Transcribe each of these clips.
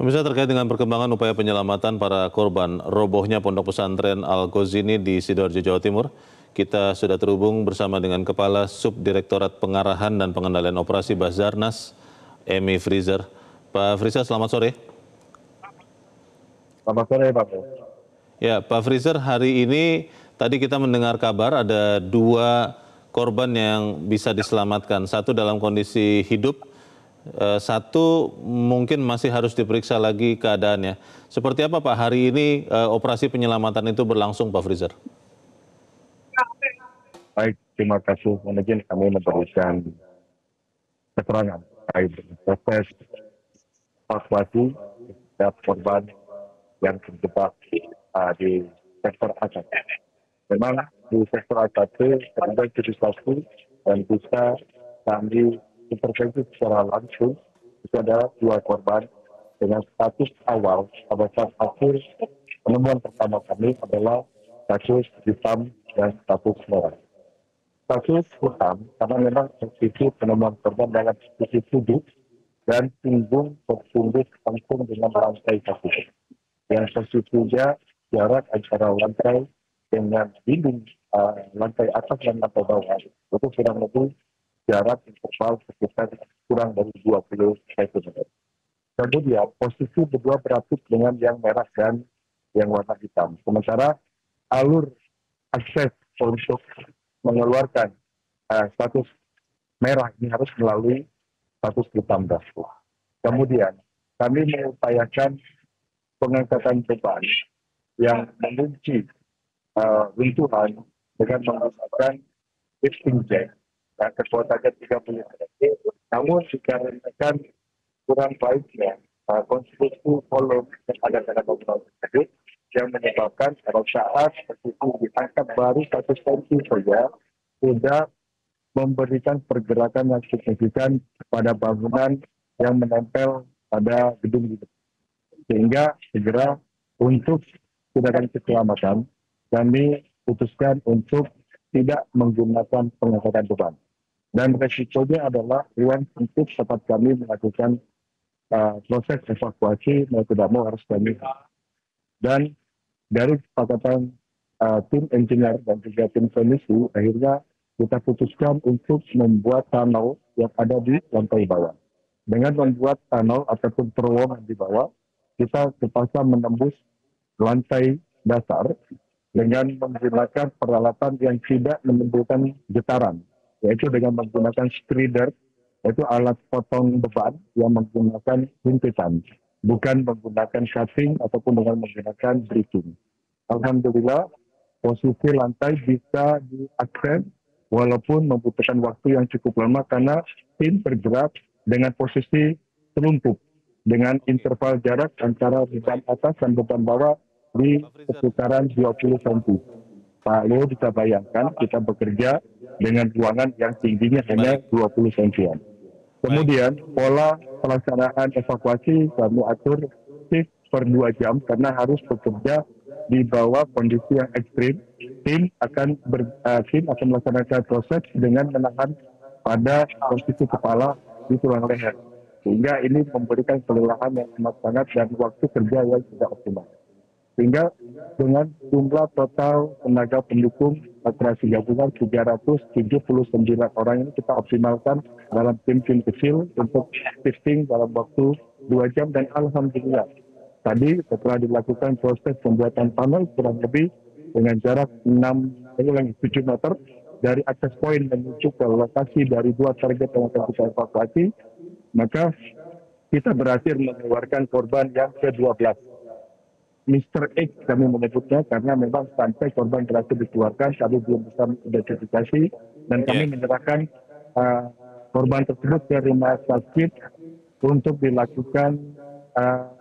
Pemirsa, terkait dengan perkembangan upaya penyelamatan para korban robohnya Pondok Pesantren Al-Ghazini di Sidoarjo, Jawa Timur, kita sudah terhubung bersama dengan Kepala Subdirektorat Pengarahan dan Pengendalian Operasi Basarnas, Emi Frizer. Pak Frizer, selamat sore. Selamat sore, Pak. Ya, Pak Frizer, hari ini tadi kita mendengar kabar ada 2 korban yang bisa diselamatkan. Satu dalam kondisi hidup, satu mungkin masih harus diperiksa lagi keadaannya. Seperti apa Pak hari ini operasi penyelamatan itu berlangsung, Pak Frizer? Baik, terima kasih. Mungkin kami memberikan keterangan terkait dengan proses evakuasi setiap korban yang terjebak di sektor A1. Memang di sektor A1 ada 71 dan bisa kami intervensi secara langsung. Itu ada 2 korban dengan status awal pada saat akhir penemuan pertama kami adalah status hitam dan status merah. Status hitam karena memang posisi penemuan korban dalam posisi duduk dan punggung tertunduk langsung dengan lantai kaki. Yang posisinya jarak antara lantai dengan dinding lantai atas dan lantai bawah itu kurang lebih jarak interval sekitar kurang dari 20 cm. Kemudian posisi berdua berapit dengan yang merah dan yang warna hitam. Sementara alur akses untuk mengeluarkan status merah ini harus melalui status hitam dasar. Kemudian kami mengupayakan pengangkatan beban yang mengunci runtuhan dengan menggunakan lifting jack yang kekuatannya 30 kg. Namun dikarenakan kurang baiknya konstruksi kolom yang ada pada bangunan tersebut yang menyebabkan pada saat posisi diangkat baru 1 cm saja sudah memberikan pergerakan yang signifikan pada bangunan yang menempel pada gedung itu. Sehingga segera untuk tindakan keselamatan kami putuskan untuk tidak menggunakan pengangkatan beban. Dan resikonya adalah ruang untuk tempat kami melakukan proses evakuasi mau tidak mau harus kami. Dan dari kesepakatan tim engineer dan juga tim teknisi, akhirnya kita putuskan untuk membuat tunnel yang ada di lantai bawah. Dengan membuat tunnel ataupun terowongan di bawah, kita terpaksa menembus lantai dasar dengan menggunakan peralatan yang tidak menimbulkan getaran, yaitu dengan menggunakan spreader, yaitu alat potong beban yang menggunakan hintitan, bukan menggunakan cutting ataupun dengan menggunakan breaking. Alhamdulillah, posisi lantai bisa diakses walaupun membutuhkan waktu yang cukup lama karena tim bergerak dengan posisi teruntuk dengan interval jarak antara beban atas dan beban bawah di sekitaran 20 cm. Pak Leo bisa bayangkan kita bekerja dengan ruangan yang tingginya hanya 20 cm. Kemudian pola pelaksanaan evakuasi kami atur shift per 2 jam karena harus bekerja di bawah kondisi yang ekstrim. Tim akan melaksanakan proses dengan menahan pada posisi kepala di tulang leher. Sehingga ini memberikan kelelahan yang amat sangat dan waktu kerja yang tidak optimal. Sehingga dengan jumlah total tenaga pendukung operasi gabungan 379 orang ini kita optimalkan dalam tim-tim kecil untuk shifting dalam waktu 2 jam dan alhamdulillah. Tadi setelah dilakukan proses pembuatan tunnel kurang lebih dengan jarak 7 meter dari akses point menuju ke lokasi dari 2 target yang akan kita evakuasi, maka kita berhasil mengeluarkan korban yang ke-12. Mr. X kami menyebutnya karena memang sampai korban berhasil dikeluarkan, kami belum bisa identifikasi dan kami menyerahkan korban tersebut ke rumah sakit untuk dilakukan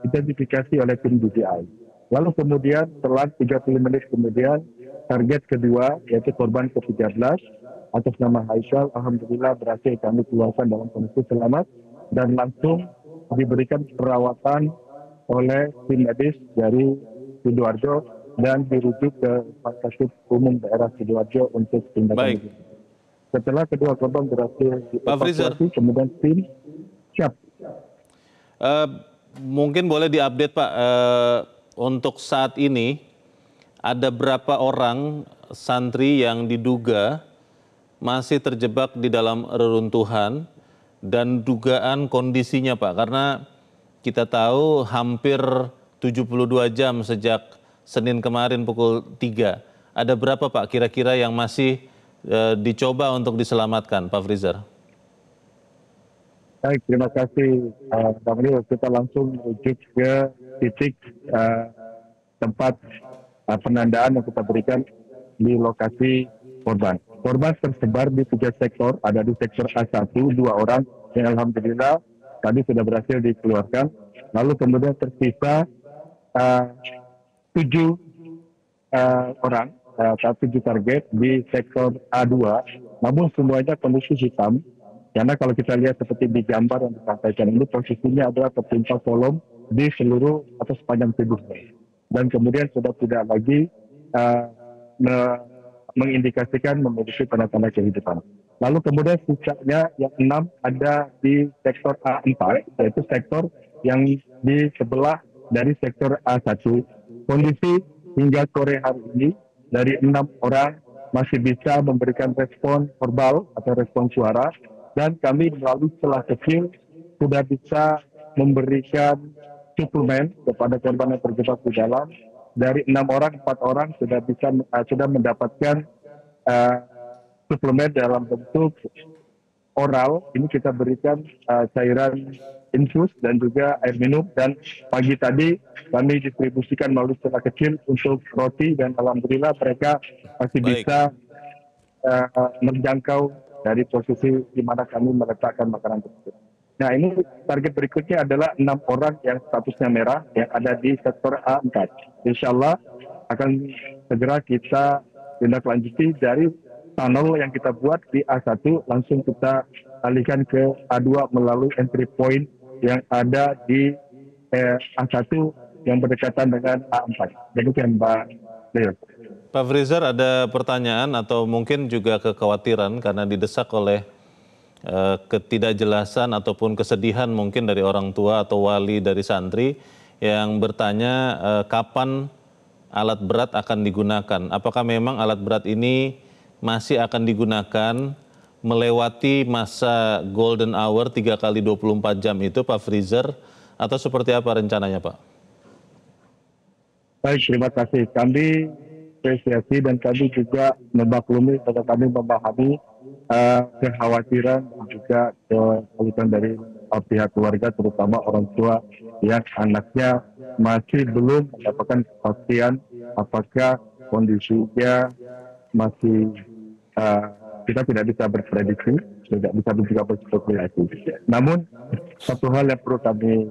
identifikasi oleh tim DJI. Lalu kemudian setelah 30 menit kemudian target kedua yaitu korban ke-13 atas nama Haikal, alhamdulillah berhasil kami keluarkan dalam kondisi selamat dan langsung diberikan perawatan oleh tim medis dari Sidoarjo dan dirujuk ke Rumah Sakit Umum Daerah Sidoarjo untuk tindakan medis. Setelah kedua korban berhasil dievakuasi, kemudian tim siap. mungkin boleh diupdate Pak, untuk saat ini ada berapa orang santri yang diduga masih terjebak di dalam reruntuhan dan dugaan kondisinya Pak, karena kita tahu hampir 72 jam sejak Senin kemarin pukul 3. Ada berapa Pak kira-kira yang masih dicoba untuk diselamatkan, Pak Freezer? Baik, terima kasih Bang Rio. Kita langsung menuju ke titik tempat penandaan yang kita berikan di lokasi korban. Korban tersebar di 3 sektor, ada di sektor A1, 2 orang yang alhamdulillah tadi sudah berhasil dikeluarkan. Lalu kemudian tersisa 7 orang, 7 target di sektor A2, namun semuanya kondisi hitam. Karena kalau kita lihat seperti di gambar yang disampaikan ini, posisinya adalah tertimpa kolom di seluruh atau sepanjang tubuhnya. Dan kemudian sudah tidak lagi mengindikasikan memiliki tanda-tanda kehidupan. Lalu kemudian sisanya yang 6 ada di sektor A4, yaitu sektor yang di sebelah dari sektor A1. Kondisi hingga sore hari ini dari 6 orang masih bisa memberikan respon verbal atau respon suara, dan kami melalui celah kecil sudah bisa memberikan suplemen kepada korban yang terjebak di dalam. Dari 6 orang, 4 orang sudah mendapatkan suplemen dalam bentuk oral. Ini kita berikan cairan infus dan juga air minum, dan pagi tadi kami distribusikan melalui celah kecil untuk roti, dan alhamdulillah mereka masih bisa menjangkau dari posisi di mana kami meletakkan makanan tersebut. Nah, ini target berikutnya adalah 6 orang yang statusnya merah yang ada di sektor A4. Insya Allah akan segera kita tindak lanjuti dari tunnel yang kita buat di A1, langsung kita alihkan ke A2 melalui entry point yang ada di A1 yang berdekatan dengan A4. Demikian Mbak Leo. Pak Freezer, ada pertanyaan atau mungkin juga kekhawatiran karena didesak oleh ketidakjelasan ataupun kesedihan mungkin dari orang tua atau wali dari santri yang bertanya kapan alat berat akan digunakan. Apakah memang alat berat ini masih akan digunakan melewati masa golden hour 3 kali 24 jam itu Pak Freezer, atau seperti apa rencananya Pak? Baik, terima kasih. Kami apresiasi dan kami juga memaklumi atau kami memahami kekhawatiran dan juga kesulitan dari pihak keluarga, terutama orang tua yang anaknya masih belum mendapatkan kepastian apakah kondisinya masih kita tidak bisa berprediksi, tidak bisa juga berspekulasi. Namun satu hal yang perlu kami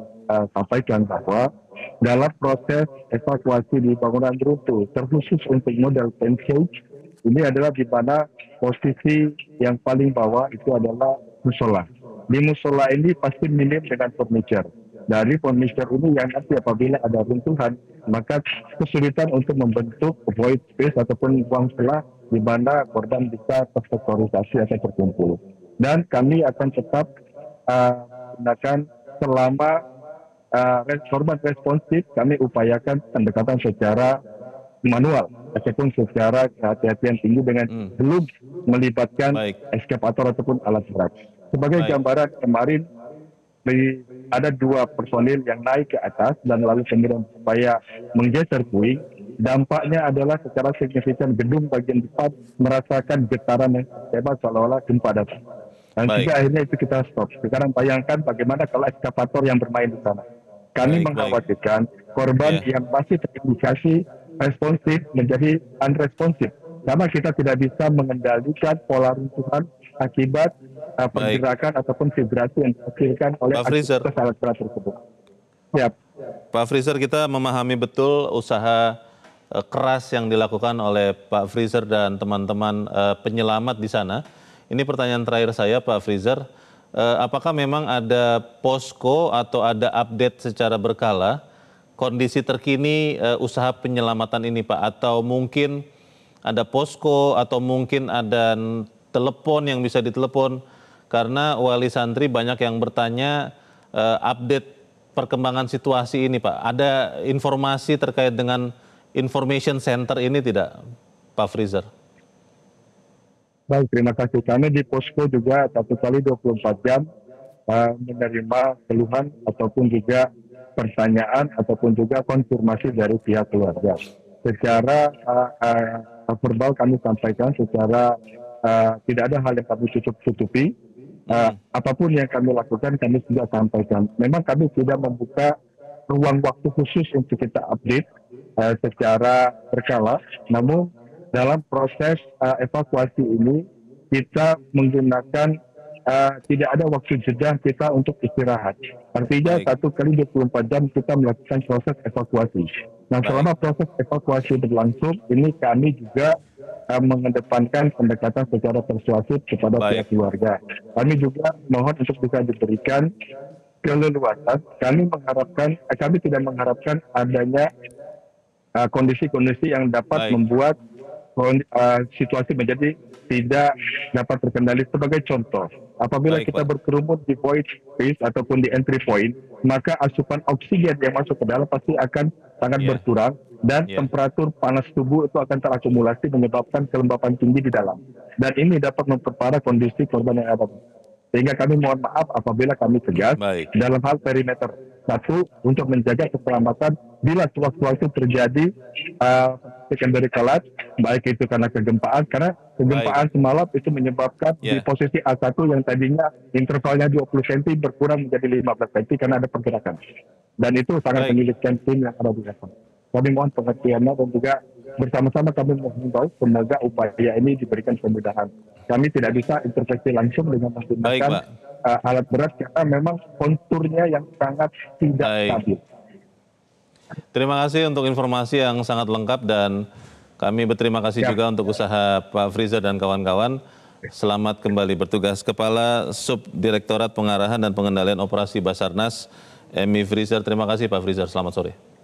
sampaikan bahwa dalam proses evakuasi di bangunan runtuh, terkhusus untuk model pancake, ini adalah di mana posisi yang paling bawah itu adalah musola. Di musola ini pasti minim dengan furniture. Dari furniture ini yang nanti apabila ada runtuhan, maka kesulitan untuk membentuk void space ataupun ruang celah di mana korban bisa tersektorisasi atau terkumpul. Dan kami akan tetap gunakan selama korban responsif, kami upayakan pendekatan secara manual ataupun secara kehati-hatian tinggi dengan belum melibatkan eskavator ataupun alat berat. Sebagai gambaran kemarin ada 2 personil yang naik ke atas dan lalu kemudian supaya menggeser puing. Dampaknya adalah secara signifikan gedung bagian depan merasakan getaran yang hebat seolah-olah gempa datang. Dan juga akhirnya itu kita stop. Sekarang bayangkan bagaimana kalau eskavator yang bermain di sana. Kami mengkhawatirkan korban yang masih terindikasi responsif menjadi unresponsif. Karena kita tidak bisa mengendalikan pola runtuhan akibat pergerakan ataupun vibrasi yang dihasilkan oleh aktivitas alat berat tersebut. Siap. Pak Freezer, kita memahami betul usaha keras yang dilakukan oleh Pak Freezer dan teman-teman penyelamat di sana. Ini pertanyaan terakhir saya Pak Freezer, apakah memang ada posko atau ada update secara berkala kondisi terkini usaha penyelamatan ini Pak? Atau mungkin ada posko atau mungkin ada telepon yang bisa ditelepon? Karena wali santri banyak yang bertanya update perkembangan situasi ini Pak? Ada informasi terkait dengan information center ini tidak Pak Freezer? Baik, terima kasih. Kami di posko juga 1 kali 24 jam menerima keluhan ataupun juga pertanyaan ataupun juga konfirmasi dari pihak keluarga. Secara verbal kami sampaikan secara tidak ada hal yang kami tutup-tutupi. Apapun yang kami lakukan kami sudah sampaikan. Memang kami tidak membuka ruang waktu khusus untuk kita update secara berkala, namun dalam proses evakuasi ini kita menggunakan tidak ada waktu jeda kita untuk istirahat. Artinya Baik. 1 kali 24 jam kita melakukan proses evakuasi. Nah, selama proses evakuasi berlangsung, ini kami juga mengedepankan pendekatan secara persuasif kepada pihak keluarga. Kami juga mohon untuk bisa diberikan keleluasan. Kami tidak mengharapkan adanya kondisi-kondisi yang dapat membuat situasi menjadi tidak dapat terkendali. Sebagai contoh, apabila kita berkerumun di void space ataupun di entry point, maka asupan oksigen yang masuk ke dalam pasti akan sangat berkurang dan temperatur panas tubuh itu akan terakumulasi menyebabkan kelembapan tinggi di dalam. Dan ini dapat memperparah kondisi korban yang ada. Sehingga kami mohon maaf apabila kami tegas dalam hal perimeter. Satu, untuk menjaga keselamatan bila sewaktu-waktu terjadi secondary collapse, baik itu karena kegempaan, karena kegempaan semalam itu menyebabkan di posisi A1 yang tadinya intervalnya 20 cm berkurang menjadi 15 cm karena ada pergerakan. Dan itu sangat menyulitkan tim yang ada di sana. Kami mohon pengertiannya dan juga bersama-sama kami menghimbau semoga upaya ini diberikan kemudahan. Kami tidak bisa intervensi langsung dengan menggunakan alat berat karena memang konturnya yang sangat tidak stabil. Terima kasih untuk informasi yang sangat lengkap dan kami berterima kasih juga untuk usaha Pak Freezer dan kawan-kawan. Selamat kembali bertugas. Kepala Subdirektorat Pengarahan dan Pengendalian Operasi Basarnas, Emi Freezer. Terima kasih Pak Freezer, selamat sore.